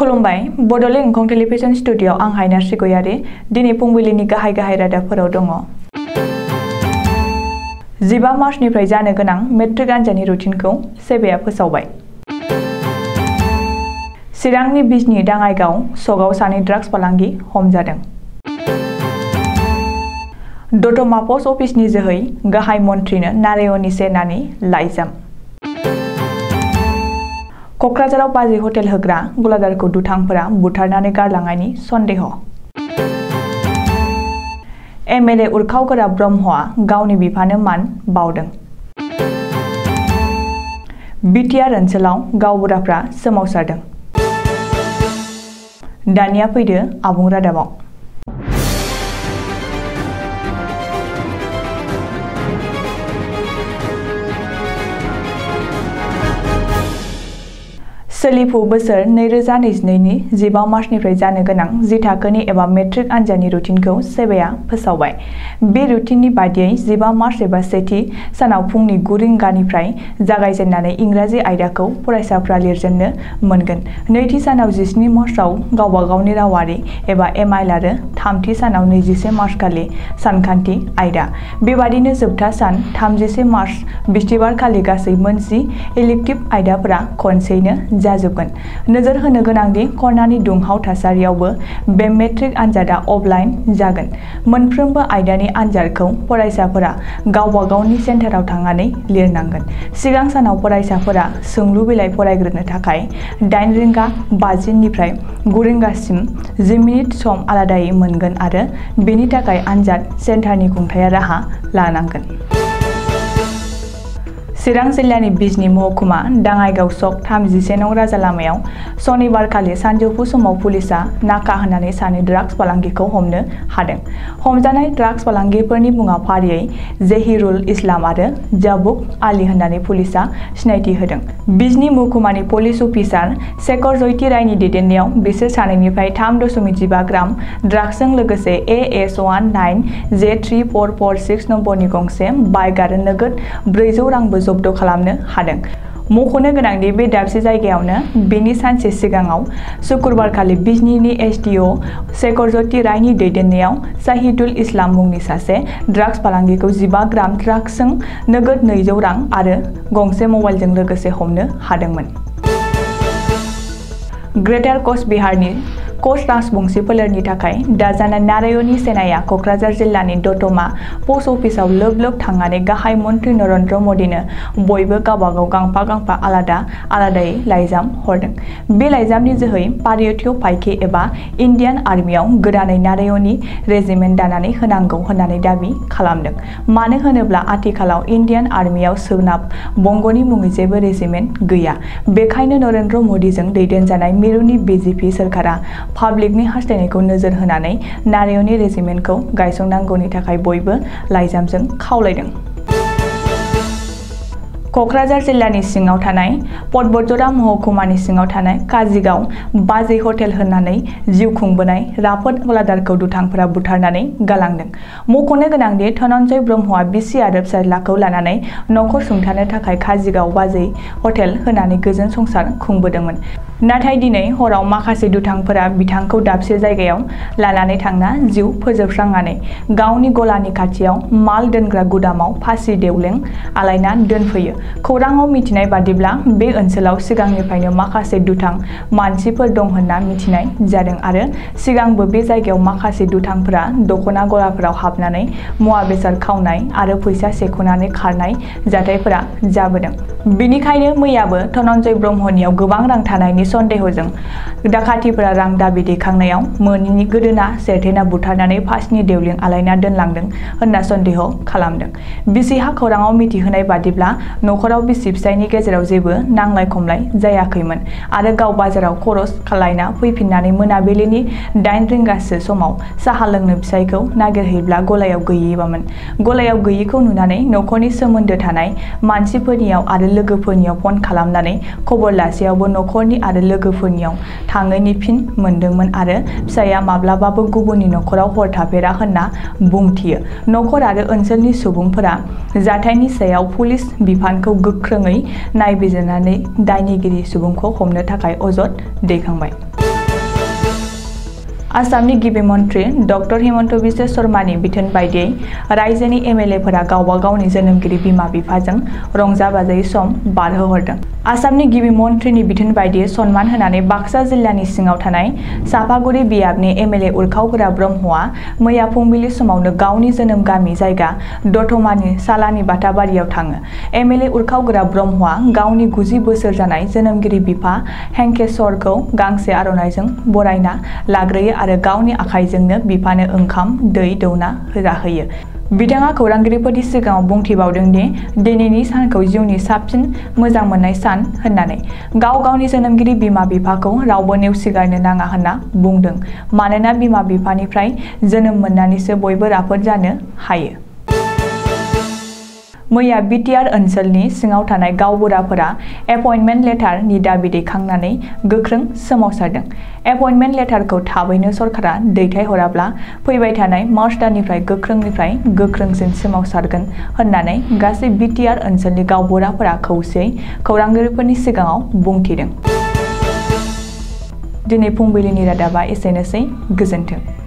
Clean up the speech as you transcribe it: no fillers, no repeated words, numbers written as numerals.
खुलुमबाय Bodoland एंखं television studio आं हायना सिगयारि दिनै फुंबिलिनि गाहाय रादाबफोराव दङ। 15 मार्चनिफ्राय जानो गोनां मेट्रिक आनजादनि रुटिनखौ सेबेआ फोसावबाय। चिरांनि बिजनी दाङाइगाव सकआव सानै ड्राग्स फालांगि हमजादों। दतमा पस्ट अफिसनि जोहै गाहाय मन्थ्रिनो नारायणनि सेनानि लाइजाम। क'क्राझाराव बाजै हटेल होग्रा गलादारखौ दुथांफोरा बुथारनानै गारलांनायनि सन्देह। एमएलए उरखावगोरा ब्रह्मआ गावनि बिफानो मान बावदों। बिटिआर ओनसोलाव गावबुराफ्रा सोमावसारदों। दानिया फैदो आबुं रादाबाव। सोलिफु बोसोर 2022 नि 15 मार्चनिफ्राय जानो गोनां 10 थाखोनि एबा मेट्रिक आनजादनि रुटिनखौ सेबेआ फोसावबाय। बे रुटिननि बादियै 15 मार्च एबा सेथि सानाव फुंनि 9 रिंगानिफ्राय जागायजेननानै इंराजि आयदाखौ फरायसाफ्रा लिरजेननो मोनगोन। नैथि सानाव 17 मार्चआव गावबा गावनि रावारि एबा एमआइल आरो थामथि सानाव 21 मार्च खालि सानखान्थि आयदा। बेबादिनो जोबथा सान 31 मार्च बिस्थिबार खालि गासै मोनजि इलेक्टिभ आयदाफोरा खनसेयैनो जाजोबगोन। नोजोर होनो गोनांदि कर'नानि दुंहाव थासारियावबो बे मेट्रिक आनजादा अफलाइन जागोन। मोनफ्रोमबो आयदानि आनजादखौ फरायसाफोरा गावबा गावनि सेन्टाराव थांनानै लिरनांगोन। सिगां सानाव फरायसाफोरा सोंलु बिलाइ फरायग्रोनो थाखाय 8 रिंगा 50 निफ्राय 9 रिंगासिम 10 मिनिट सम आलादायै मोनगोन आरो बेनि थाखाय आनजाद सेन्टारनि खुंथाया राहा लानांगोन। चिरां जिल्लानि बिजनी महकुमा दाङाइगाव सक 31 नं राजा लामायाव सनिबारखालि सानजौफु समाव पुलिसा नाका होनानै सानै ड्राग्स फालांगिखौ हमनो हादों। हमजानाय ड्राग्स फालांगिफोरनि मुङा फारियै जहिरुल इस्लाम आरो जाबुक आली होननानै पुलिसा सिनायथि होदों। बिजनी महकुमानि पुलिस अफिसार शेखर जयति रायनि दैदेननायाव बिसोर सानैनिफ्राय 3.15 ग्राम ड्राग्सजों लोगोसे AS19 J3446 नम्बरनि गंसे बाइक आरो नोगोद 400 रांबो जब्द खालामनो हादों। मख'नो गोनांदि बे दाबसे जायगायावनो बेनि सानसे सिगाङाव शुक्रबारखालि बिजनीनि SDO शेखर जयति रायनि दैदेननायाव शाहिदुल इस्लाम मुंनि सासे ड्राग्स फालांगिखौ 15 ग्राम ड्राग्सजों नोगोद 200 रां आरो गंसे मबाइलजों लोगोसे हमनो हादोंमोन। ग्रेटार कच बिहारनि कच राजबंशी फोलेरनि थाखाय दाजानाय नारायणनि सेनाया क'क्राझार जिल्लानि दतमा पस्ट अफिसाव लोब थांनानै गाहाय मन्थ्रि नरेन्द्र मदिनो बयबो गावबागाव गांफा आलादायै लाइजाम हरदों। बे लाइजामनि जोहै पार्यटि फायखे एबा इण्डियान आर्मियाव गोदानै नारायणनि रेजिमेन्ट दानानै होनांगौ होननानै दाबि खालामदों। मानो होनोब्ला आथिखालाव इण्डियान आर्मियाव सोनाब बंगनि मुङै जेबो रेजिमेन्ट गैया। बेखायनो नरेन्द्र मदिजों दैदेनजानाय मिरुनि BJP सोरखारा पाब्लिकनि हास्थायनायखौ नोजोर होनानै नारायणनि रेजिमेन्टखौ गायसननांगौनि थाखाय बयबो लाइजामजों खावलायदों। क'क्राझार जिल्लानि सिङाव थानाय पदबजरा महकुमानि सिङाव थानाय काजिगाव बाजै हटेल होननानै जिउ खुंबोनाय राफोद गलादारखौ दुथांफोरा बुथारनानै गालांदों। मख'नो गोनांदि धनन्जय ब्रह्मआ बिसि आरो फिसाज्लाखौ लानानै नखर सुंथानो थाखाय काजिगाव बाजै हटेल होनानै गोजोन संसार खुंबोदोंमोन। नाथाय दिनै हराव माखासे दुथांफोरा बिथांखौ दाबसे जायगायाव लानानै थांना जिउ फोजोबस्रांनानै गावनि गलानि खाथियाव माल दोनग्रा गुदामाव फासि देवलें आलायना दोनफैयो। खौराङाव मिथिनाय बादिब्ला बे ओनसोलाव सिगांनिफ्रायनो माखासे दुथां मानसिफोर दं होनना मिथिनाय जादों आरो सिगांबो बे जायगायाव माखासे दुथांफोरा दख'ना गलाफोराव हाबनानै मुवा बेसाद खावनाय आरो फैसा सेख'नानै खारनाय जाथायफोरा जाबोदों। बेनिखायनो मैयाबो धनन्जय ब्रह्मनियाव गोबां रां थानायनि सन्देहजों दाखाथिफोरा रां दाबि दैखांनायाव मोनैनि गोदोना सेरथेना बुथारनानै फासिनि देवलिं आलायना दोनलांदों होनना सन्देह खालामदों। बिसिहा खौराङाव मिथिहोनाय बादिब्ला नखराव बिसि फिसायनि गेजेराव जेबो नांलाय खमलाय जायाखैमोन आरो गाव बाजाराव खरस खालायना फैफिननानै मोनाबिलिनि 8 रिंगासो समाव साहा लोंनो फिसायखौ नागिरहैब्ला गलायाव गैयैबामोन। गलायाव गैयैखौ नुनानै नखरनि सोमोन्दो थानाय मानसिफोरनियाव आरो लोगोफोरनियाव फन खालामनानै खबर लासेयावबो नखरनि आरो लोगोफोरनियाव थाङैनि फिन मोनदोंमोन आरो फिसाया माब्लाबाबो गुबुननि नखराव हर थाफेरा होनना बुंथियो। नखर आरो ओनसोलनि सुबुंफोरा जाथायनि सायाव पुलिस बिफानखौ गोख्रोङै नायबिजिरनानै दायनिगिरि सुबुंखौ हमनो थाखाय अजद दैखांबाय। आसामनि गिबि मन्थ्रि डक्टर हिमन्त बिश्व शर्मानि बिथोन बायदियै रायजोनि एमएलएफोरा गावबा गावनि जोनोमगिरि बिमा बिफाजों रंजा बाजायै सम बारहोहरदों। आसामनि गिबि मन्थ्रिनि बिथोन बायदियै सनमान होनानै बाक्सा जिल्लानि सिङाव थानाय सापागुरि बियाबनि एमएलए उरखावगोरा ब्रह्मआ मैया फुंबिलि समावनो गावनि जोनोम गामि जायगा दतमानि सालानि बाथाबारियाव थाङो। एमएलए उरखावगोरा ब्रह्मआ गावनि 90 बोसोर जानाय जोनोमगिरि बिफा हेंकेश्वरखौ गांसे आर'नाइजों बरायना लाग्रोयो आरो गावनि आखाइजोंनो बिफानो ओंखाम दै दौना जाहोयो। बिथाङा खौरांगिरिफोरनि सिगाङाव बुंथिबावदों दि दिनैनि सानखौ जिउनि साबसिन मोजां मोननाय सान होननानै गावनि जोनोमगिरि बिमा बिफाखौ रावबो नेवसिगारनो नाङा होनना बुंदों। मानोना बिमा बिफानिफ्राय जोनोम मोननानैसो बयबो राफोद जानो हायो। मैया बिटिआर ओनसोलनि सिङाव थानाय गावबुराफोरा एपइन्टमेन्ट लेटार नि दाबि दैखांनानै गोख्रों सोमावसारदों। एपइन्टमेन्ट लेटारखौ थाबैनो सरकारा दैथायहराब्ला फैबाय थानाय मार्च दाननिफ्राय गोख्रोंनिफ्राय गोख्रोंसिन सोमावसारगोन होननानै गासै बिटिआर ओनसोलनि गावबुराफोरा खौसेयै खौरांगिरिफोरनि सिगाङाव बुंथिदों। दिनै फुंबिलिनि रादाबा एसेनोसै। गोजोन्थों।